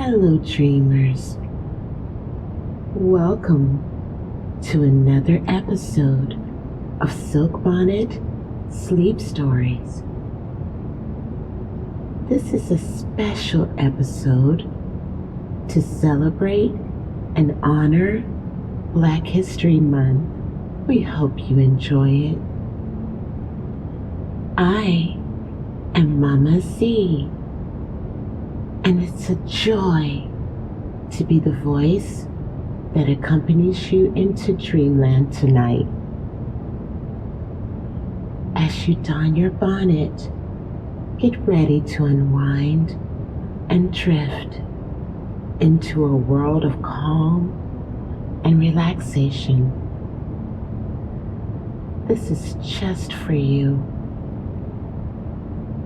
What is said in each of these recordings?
Hello, dreamers. Welcome to another episode of Bonnet Sleep Stories. This is a special episode to celebrate and honor Black History Month. We hope you enjoy it. I am Mama Z, and it's a joy to be the voice that accompanies you into dreamland tonight. As you don your bonnet, get ready to unwind and drift into a world of calm and relaxation. This is just for you.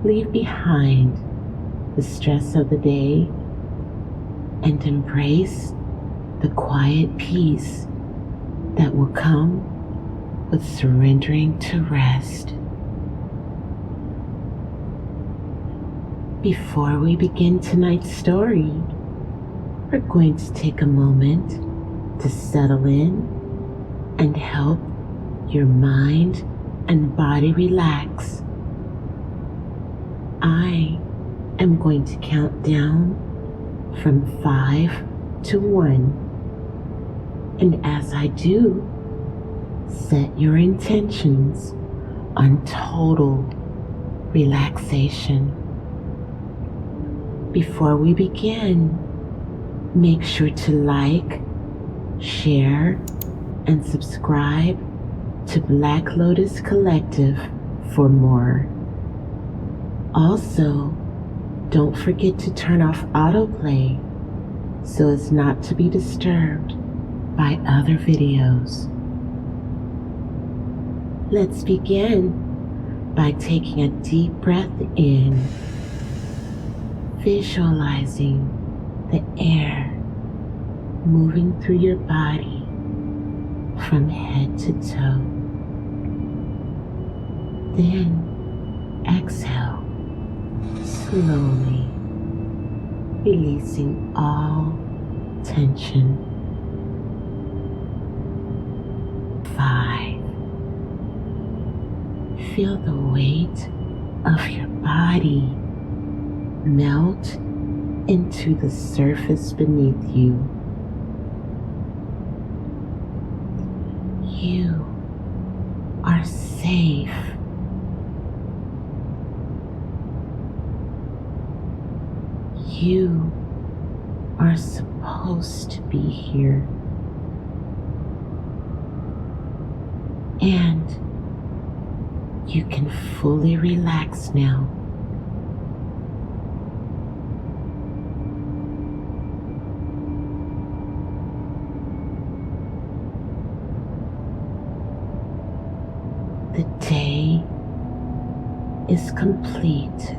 Leave behind the stress of the day and embrace the quiet peace that will come with surrendering to rest. Before we begin tonight's story, we're going to take a moment to settle in and help your mind and body relax. I am going to count down from 5 to 1. And as I do, set your intentions on total relaxation. Before we begin, make sure to like, share, and subscribe to Black Lotus Collective for more. Also, don't forget to turn off autoplay so as not to be disturbed by other videos. Let's begin by taking a deep breath in, visualizing the air moving through your body from head to toe. Then exhale slowly, releasing all tension. 5. Feel the weight of your body melt into the surface beneath you. You are safe. You are supposed to be here. And you can fully relax now. The day is complete.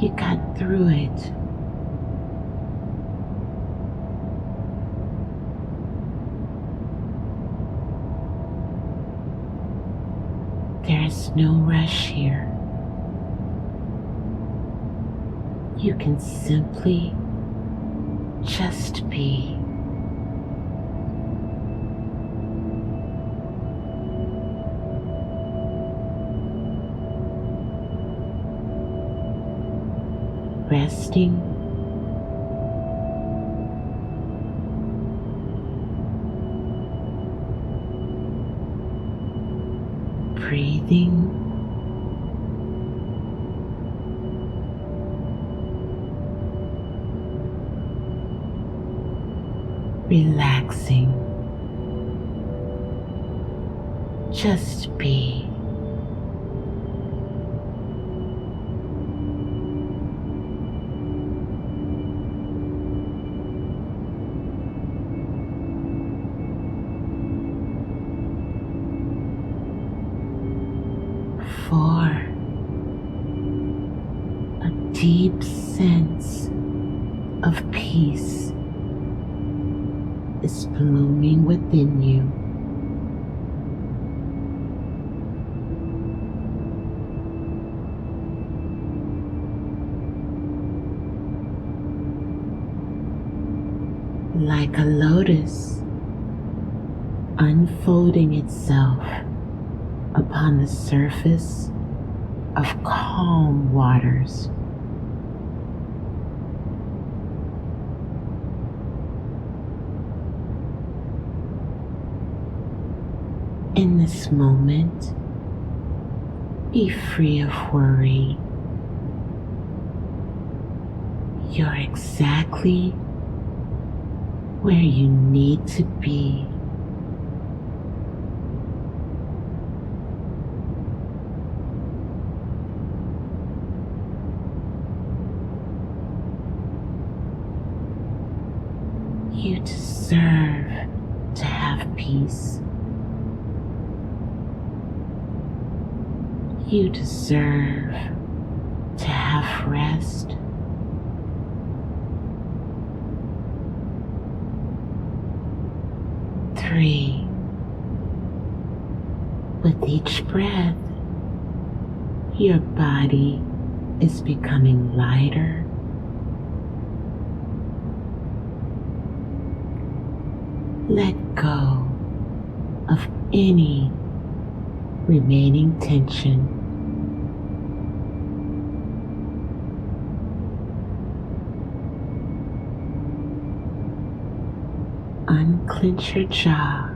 You got through it. There's no rush here. You can simply just be. Resting, breathing, relaxing. Just be. A deep sense of peace is blooming within you. like a lotus unfolding itself upon the surface of calm waters. In this moment, be free of worry. You're exactly where you need to be. You deserve to have peace. You deserve to have rest. Three. With each breath, your body is becoming lighter. Let go of any remaining tension. Unclench your jaw.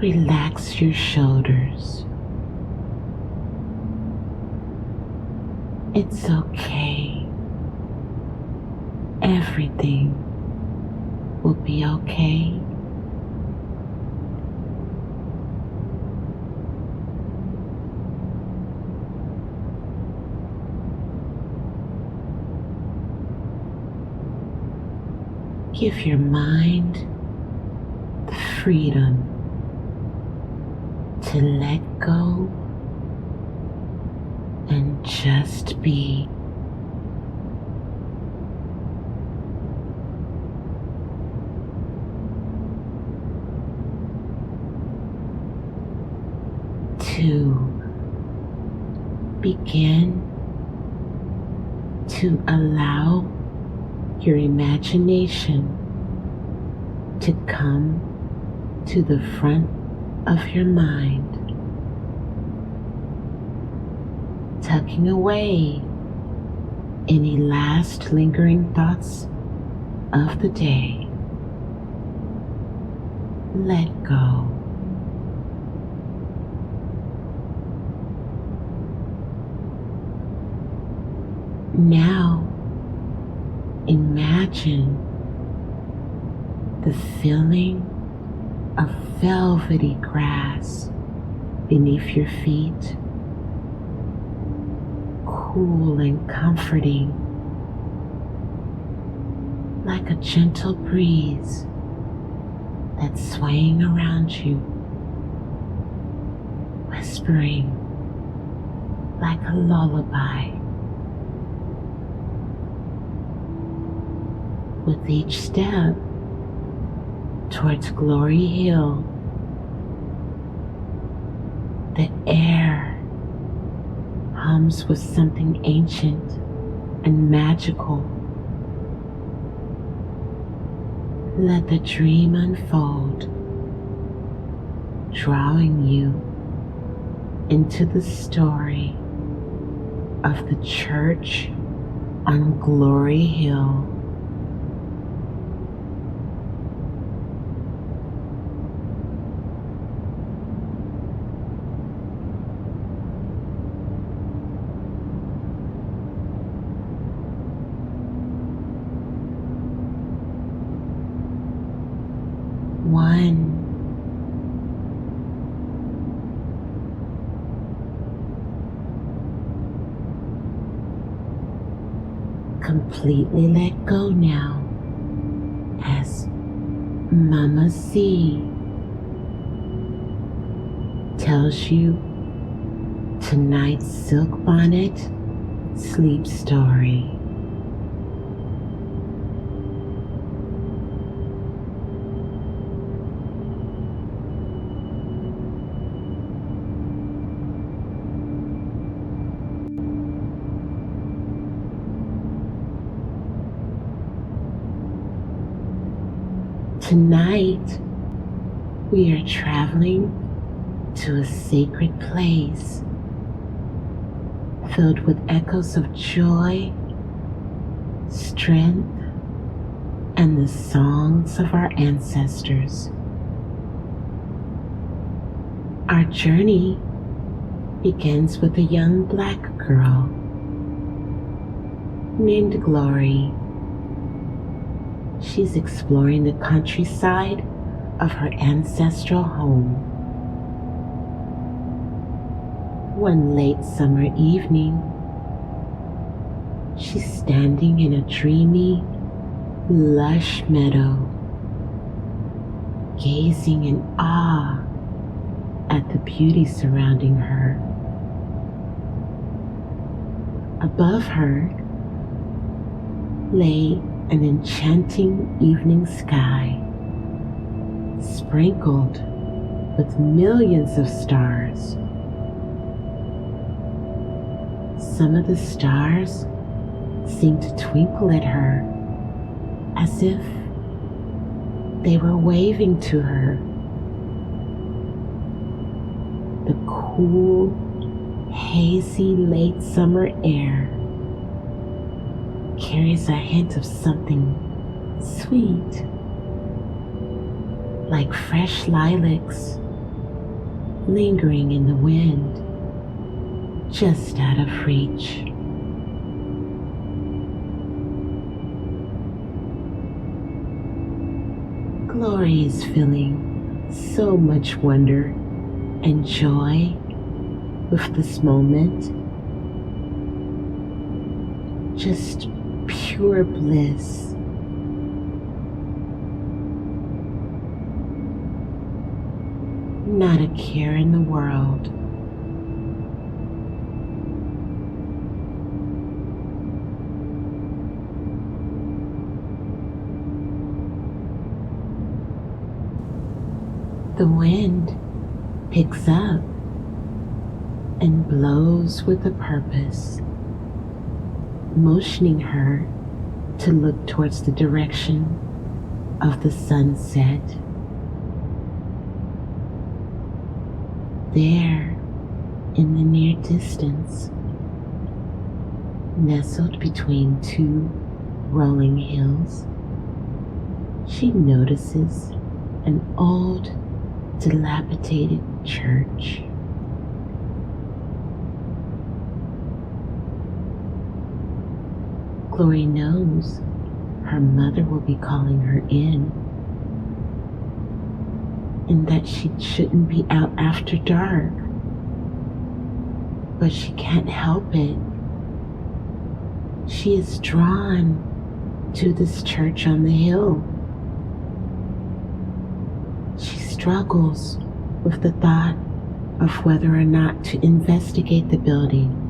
Relax your shoulders. It's okay. Everything will be okay. Give your mind the freedom to let go and just be. Two, begin to allow your imagination to come to the front of your mind, tucking away any last lingering thoughts of the day. Let go. Now, imagine the feeling of velvety grass beneath your feet, cool and comforting, like a gentle breeze that's swaying around you, whispering like a lullaby. With each step towards Glory Hill, the air hums with something ancient and magical. Let the dream unfold, drawing you into the story of the church on Glory Hill. One. Completely let go now as Mama C tells you tonight's silk bonnet sleep story. Tonight, we are traveling to a sacred place filled with echoes of joy, strength, and the songs of our ancestors. Our journey begins with a young black girl named Glory. She's exploring the countryside of her ancestral home. One late summer evening, she's standing in a dreamy, lush meadow, gazing in awe at the beauty surrounding her. Above her lay an enchanting evening sky, sprinkled with millions of stars. Some of the stars seemed to twinkle at her as if they were waving to her. The cool, hazy late summer air carries a hint of something sweet, like fresh lilacs lingering in the wind just out of reach. Glory is feeling so much wonder and joy with this moment. Just pure bliss. Not a care in the world. The wind picks up and blows with a purpose, motioning her to look towards the direction of the sunset. There, in the near distance, nestled between two rolling hills, she notices an old, dilapidated church. Glory knows her mother will be calling her in, and that she shouldn't be out after dark. But she can't help it. She is drawn to this church on the hill. She struggles with the thought of whether or not to investigate the building.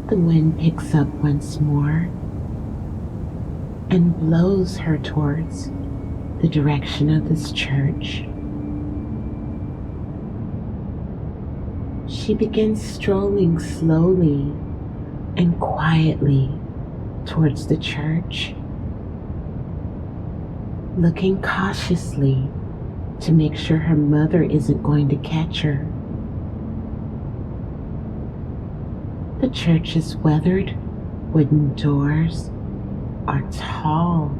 The wind picks up once more and blows her towards the direction of this church. She begins strolling slowly and quietly towards the church, looking cautiously to make sure her mother isn't going to catch her. The church's weathered wooden doors are tall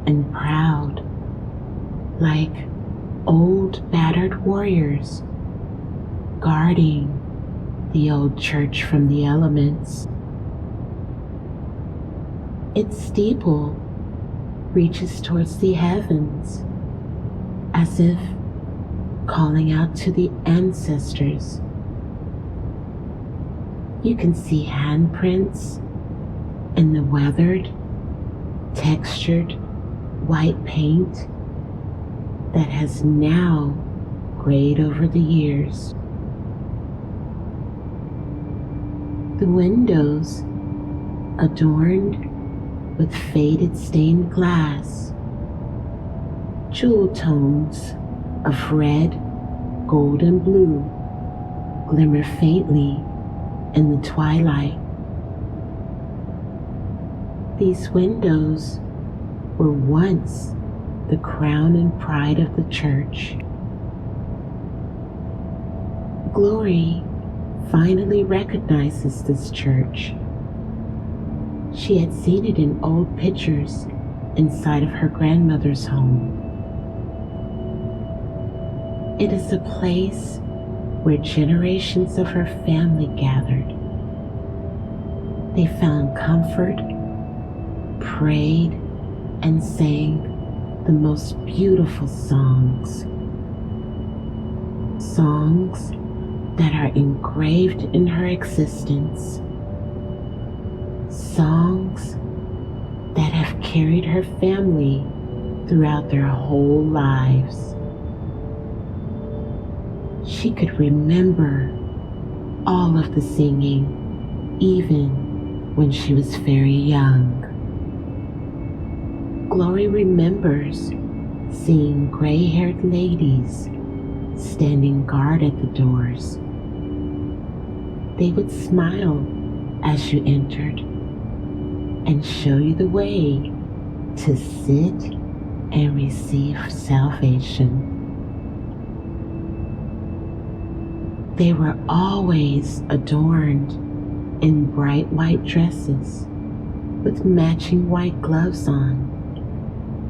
and proud, like old battered warriors guarding the old church from the elements. Its steeple reaches towards the heavens, as if calling out to the ancestors. You can see handprints in the weathered, textured white paint that has now grayed over the years. The windows, adorned with faded stained glass, jewel tones of red, gold, and blue glimmer faintly in the twilight. These windows were once the crown and pride of the church. Glory finally recognizes this church. She had seen it in old pictures inside of her grandmother's home. It is a place where generations of her family gathered. They found comfort, prayed, and sang the most beautiful songs. Songs that are engraved in her existence. Songs that have carried her family throughout their whole lives. She could remember all of the singing, even when she was very young. Glory remembers seeing gray-haired ladies standing guard at the doors. They would smile as you entered and show you the way to sit and receive salvation. They were always adorned in bright white dresses with matching white gloves on,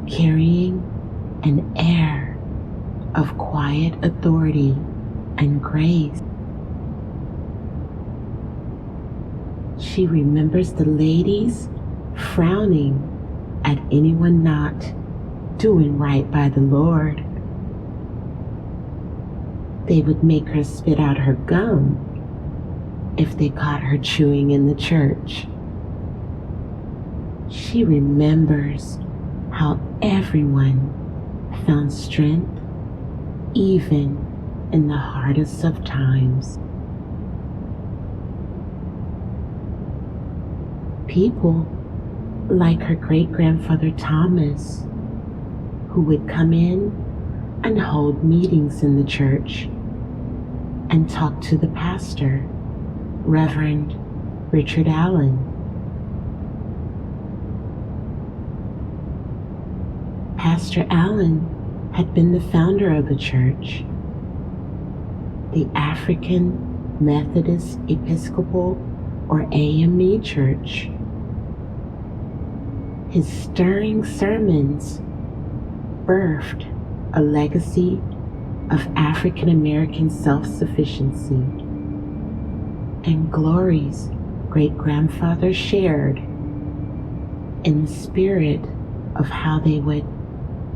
carrying an air of quiet authority and grace. She remembers the ladies frowning at anyone not doing right by the Lord. They would make her spit out her gum if they caught her chewing in the church. She remembers how everyone found strength even in the hardest of times. People like her great-grandfather Thomas, who would come in and hold meetings in the church and talk to the pastor, Reverend Richard Allen. Pastor Allen had been the founder of the church, the African Methodist Episcopal or AME Church. His stirring sermons birthed a legacy of African American self-sufficiency, and Glory's great-grandfather shared in the spirit of how they would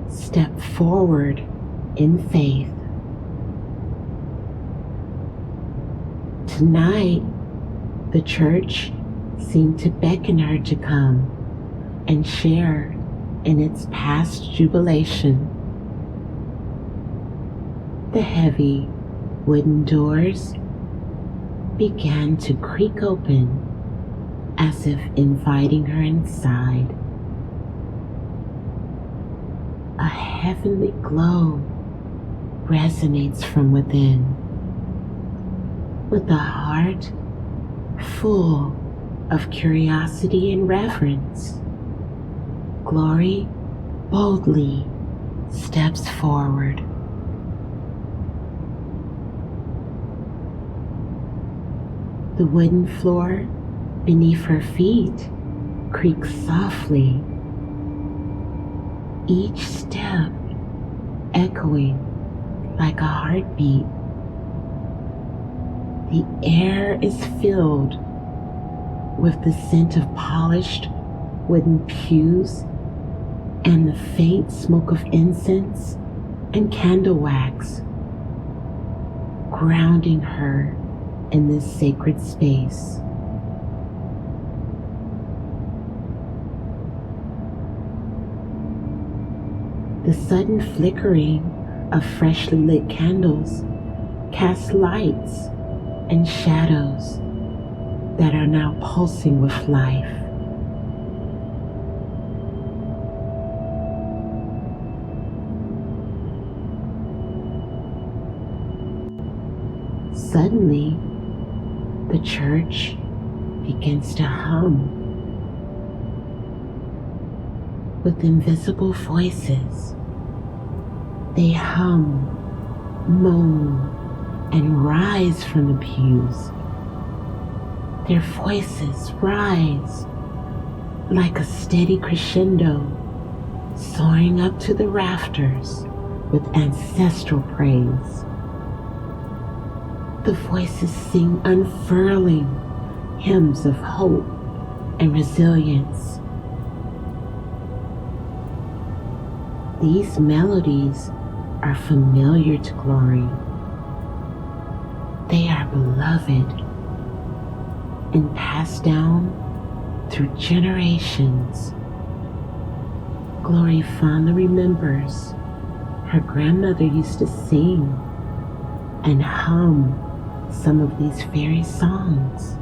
step forward in faith. Tonight, the church seemed to beckon her to come and share in its past jubilation. The heavy wooden doors began to creak open as if inviting her inside. A heavenly glow resonates from within, with a heart full of curiosity and reverence. Glory boldly steps forward. The wooden floor beneath her feet creaks softly, each step echoing like a heartbeat. The air is filled with the scent of polished wooden pews and the faint smoke of incense and candle wax, grounding her in this sacred space. The sudden flickering of freshly lit candles casts lights and shadows that are now pulsing with life. Suddenly, the church begins to hum. with invisible voices. They hum, moan, and rise from the pews. Their voices rise like a steady crescendo, soaring up to the rafters with ancestral praise. The voices sing unfurling hymns of hope and resilience. These melodies are familiar to Glory. They are beloved and passed down through generations. Glory fondly remembers her grandmother used to sing and hum some of these fairy songs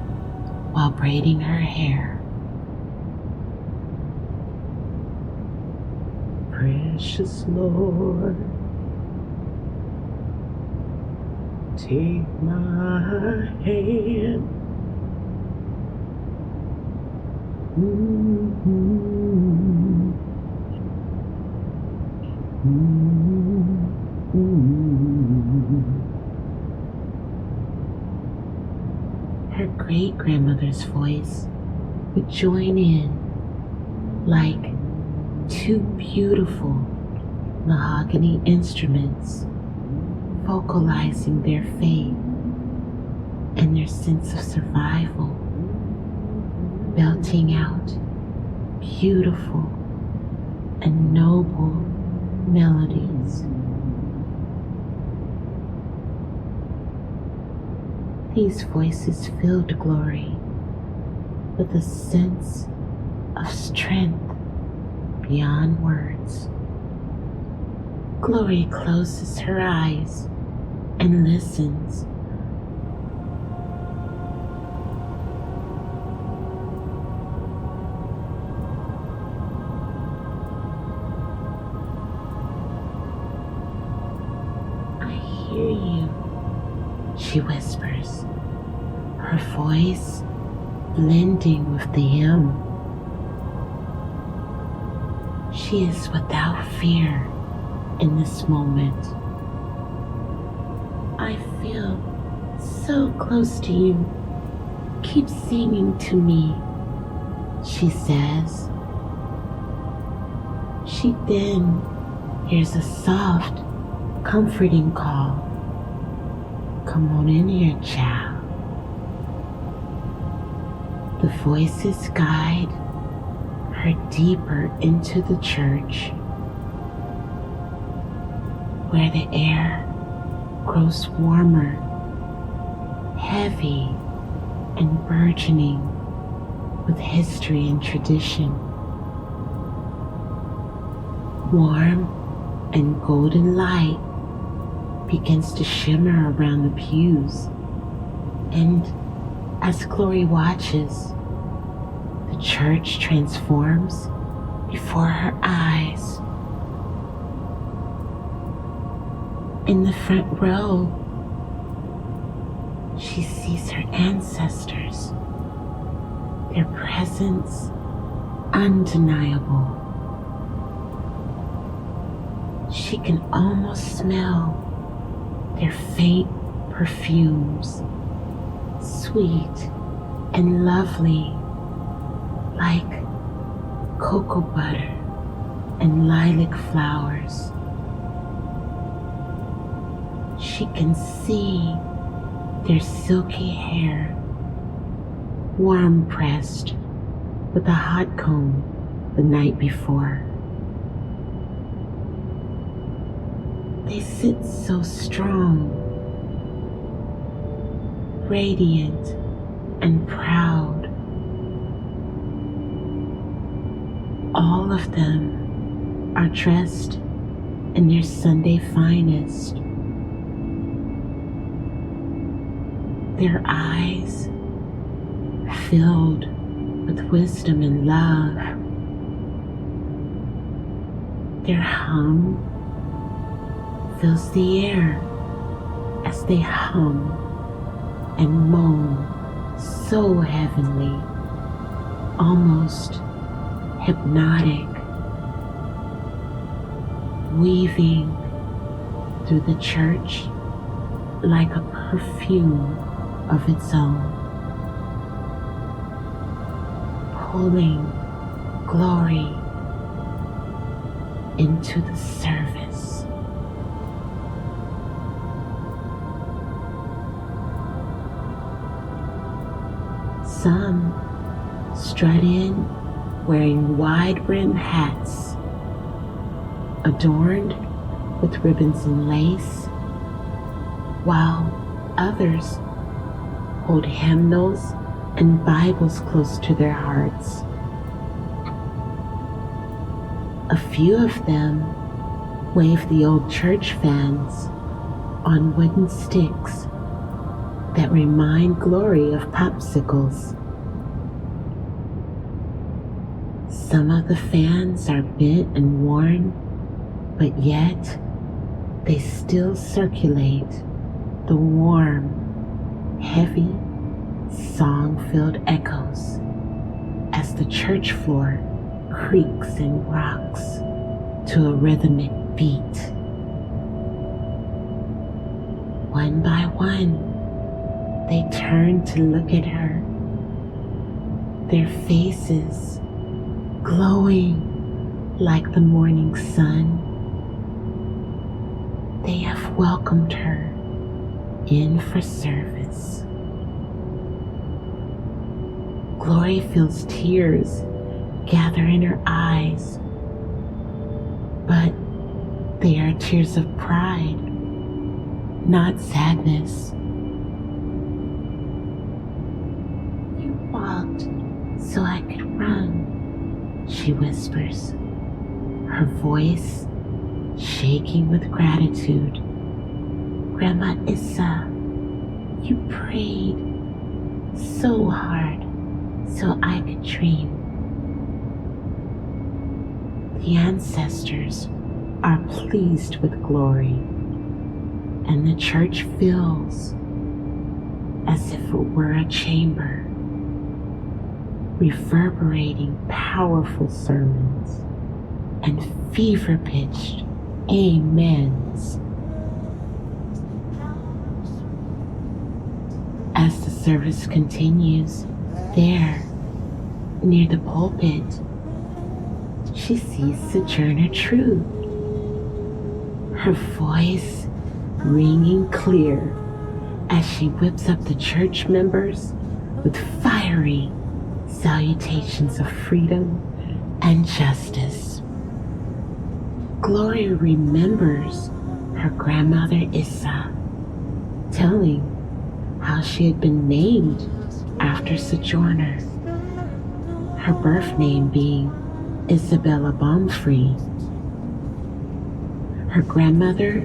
while braiding her hair. Precious Lord, take my hand. Her great-grandmother's voice would join in like two beautiful mahogany instruments, vocalizing their faith and their sense of survival, belting out beautiful and noble melodies. These voices filled Glory with a sense of strength beyond words. Glory closes her eyes and listens. I hear you, she whispers, her voice blending with the hymn. She is without fear in this moment. I feel so close to you. Keep singing to me, she says. She then hears a soft, comforting call. Come on in here, child. The voices guide her deeper into the church, where the air grows warmer, heavy, and burgeoning with history and tradition. Warm and golden light begins to shimmer around the pews, and as Glory watches, the church transforms before her eyes. In the front row, she sees her ancestors, their presence undeniable. She can almost smell their faint perfumes, sweet and lovely, like cocoa butter and lilac flowers. She can see their silky hair, warm pressed with a hot comb the night before. They sit so strong, radiant and proud. All of them are dressed in their Sunday finest. Their eyes filled with wisdom and love. Their hum fills the air as they hum and moan so heavenly, almost hypnotic weaving through the church like a perfume of its own, pulling glory into the service. Some strut in wearing wide-brimmed hats adorned with ribbons and lace, while others hold hymnals and Bibles close to their hearts. A few of them wave the old church fans on wooden sticks that remind glory of popsicles. Some of the fans are bent and worn, but yet they still circulate the warm, heavy, song-filled echoes as the church floor creaks and rocks to a rhythmic beat. One by one, they turn to look at her, their faces glowing like the morning sun. They have welcomed her in for service. Glory feels tears gather in her eyes, but they are tears of pride, not sadness. You walked so I could run, she whispers, her voice shaking with gratitude. Grandma Issa, you prayed so hard so I could dream. The ancestors are pleased with glory, and the church fills as if it were a chamber, reverberating powerful sermons and fever-pitched amens. As the service continues, there, near the pulpit, she sees Sojourner Truth, her voice ringing clear as she whips up the church members with fiery salutations of freedom and justice. Glory remembers her grandmother Issa, telling how she had been named after Sojourner, her birth name being Isabella Baumfree. Her grandmother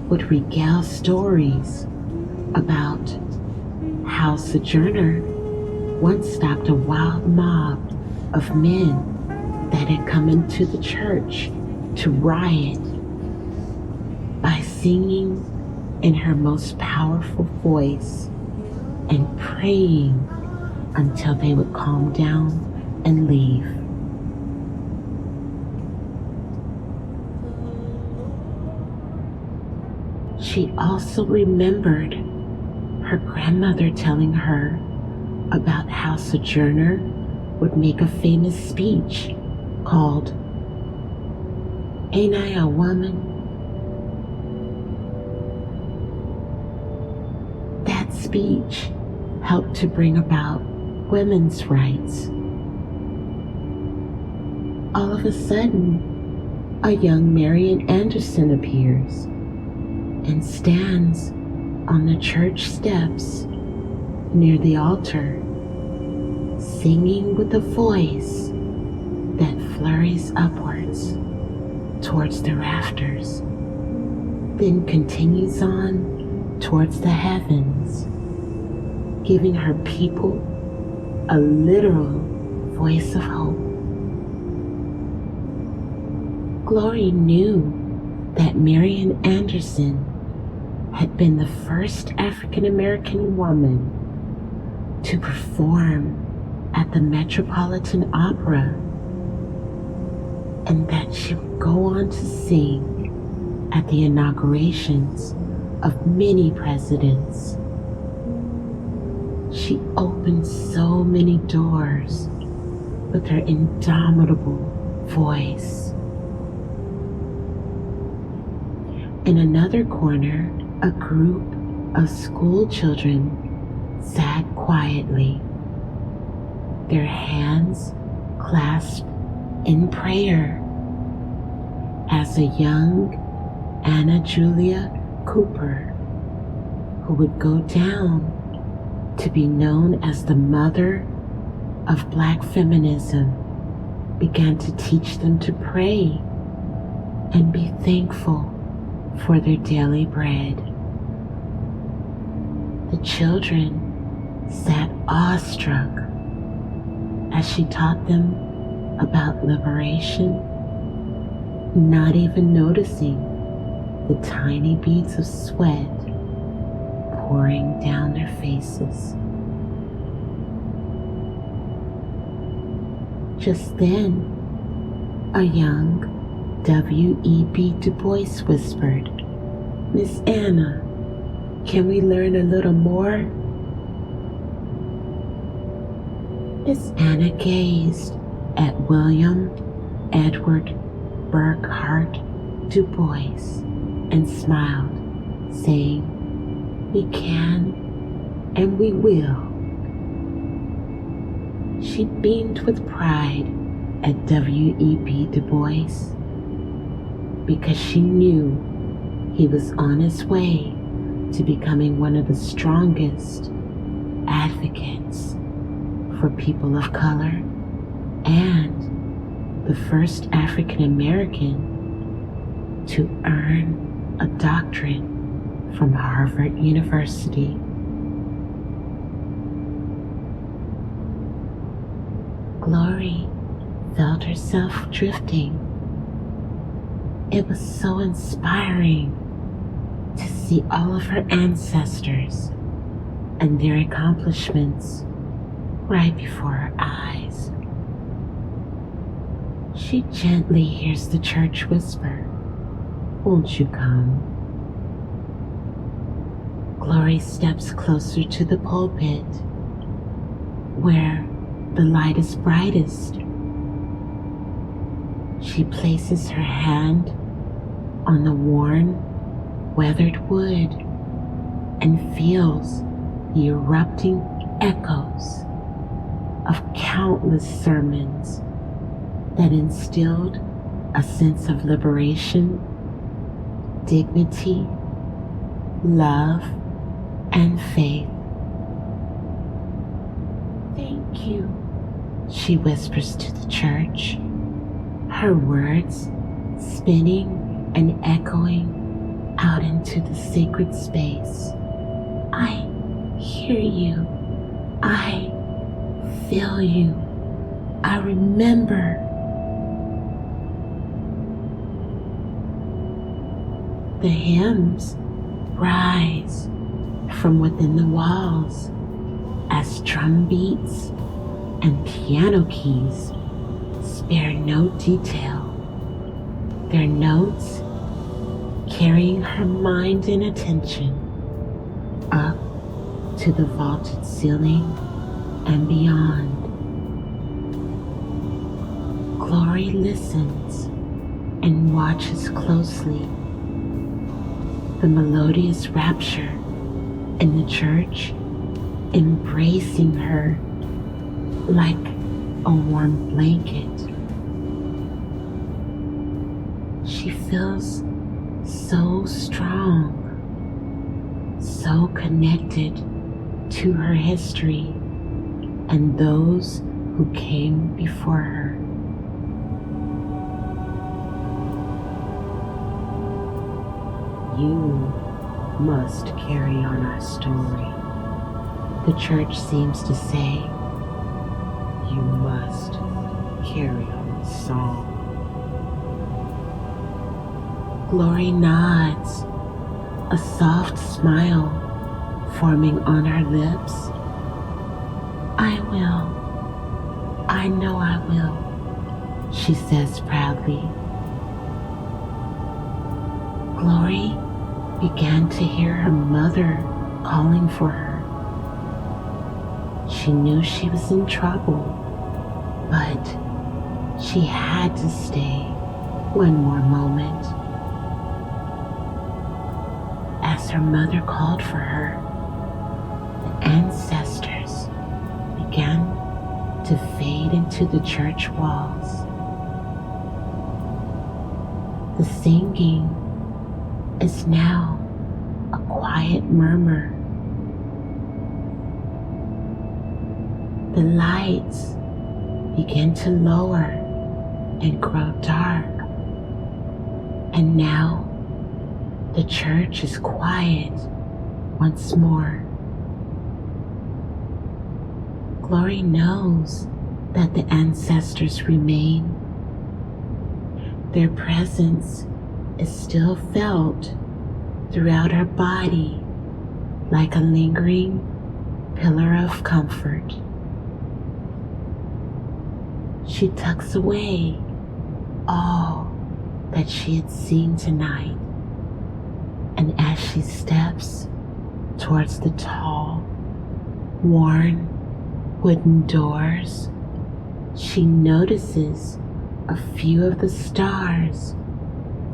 would regale stories about how Sojourner once stopped a wild mob of men that had come into the church to riot by singing in her most powerful voice and praying until they would calm down and leave. She also remembered her grandmother telling her about how Sojourner would make a famous speech called "Ain't I a Woman?" That speech helped to bring about women's rights. All of a sudden, a young Marian Anderson appears and stands on the church steps near the altar, singing with a voice that flurries upwards towards the rafters, then continues on towards the heavens, giving her people a literal voice of hope. Glory knew that Marian Anderson had been the first African American woman to perform at the Metropolitan Opera, and that she would go on to sing at the inaugurations of many presidents. She opened so many doors with her indomitable voice. In another corner, a group of school children sat quietly, their hands clasped in prayer, as a young Anna Julia Cooper, who would go down to be known as the mother of Black feminism, began to teach them to pray and be thankful for their daily bread. The children sat awestruck as she taught them about liberation, not even noticing the tiny beads of sweat pouring down their faces. Just then, a young W.E.B. Du Bois whispered, "Miss Anna, can we learn a little more?" Miss Anna gazed at William Edward Burghardt Du Bois and smiled, saying, "We can and we will." She beamed with pride at W.E.B. Du Bois because she knew he was on his way to becoming one of the strongest advocates for people of color and the first African American to earn a doctorate from Harvard University. Glory felt herself drifting. It was so inspiring to see all of her ancestors and their accomplishments right before her eyes. She gently hears the church whisper, "Won't you come?" Glory steps closer to the pulpit, where the light is brightest. She places her hand on the worn, weathered wood and feels the erupting echoes of countless sermons that instilled a sense of liberation, dignity, love, and faith. "Thank you," she whispers to the church, her words spinning and echoing out into the sacred space. "I hear you. I feel you. I remember." The hymns rise from within the walls as drum beats and piano keys spare no detail, their notes carrying her mind and attention up to the vaulted ceiling and beyond. Glory listens and watches closely. The melodious rapture in the church embracing her like a warm blanket. She feels so strong, so connected to her history and those who came before her. "You must carry on our story," the church seems to say. "You must carry on the song." Glory nods, a soft smile forming on her lips. "I will. I know I will," she says proudly. Glory began to hear her mother calling for her. She knew she was in trouble, but she had to stay one more moment. As her mother called for her, the ancestors began to fade into the church walls. The singing is now a quiet murmur. The lights begin to lower and grow dark, and now the church is quiet once more. Glory knows that the ancestors remain. Their presence is still felt throughout her body like a lingering pillar of comfort. She tucks away all that she had seen tonight, and as she steps towards the tall, worn wooden doors, she notices a few of the stars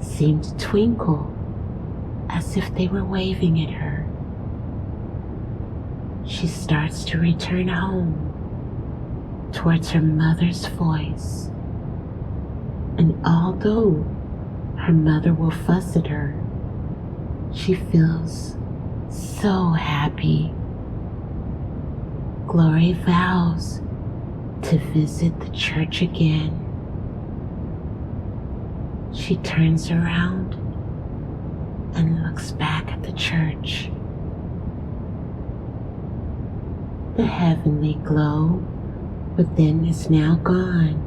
seem to twinkle as if they were waving at her. She starts to return home towards her mother's voice, and although her mother will fuss at her, she feels so happy. Glory vows to visit the church again. She turns around and looks back at the church. The heavenly glow within is now gone.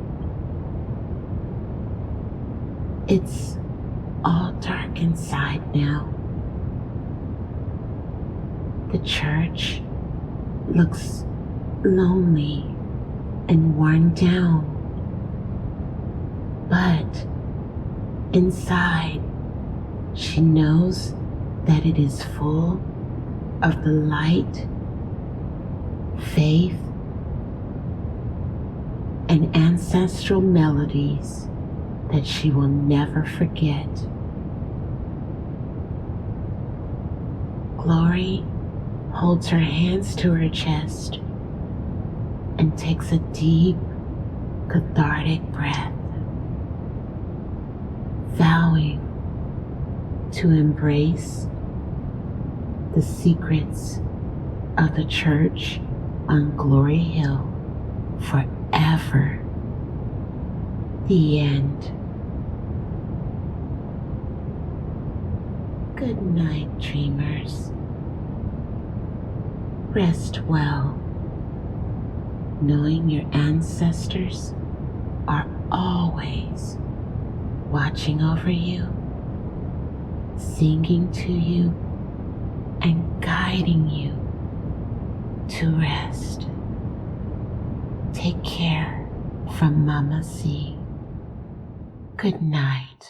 It's all dark inside now. The church looks lonely and worn down, but inside she knows that it is full of the light, faith, and ancestral melodies that she will never forget. Glory holds her hands to her chest and takes a deep, cathartic breath, vowing to embrace the secrets of the church on Glory Hill forever. The end. Good night, dreamers. Rest well, knowing your ancestors are always watching over you, singing to you, and guiding you to rest. Take care from Mama C. Good night.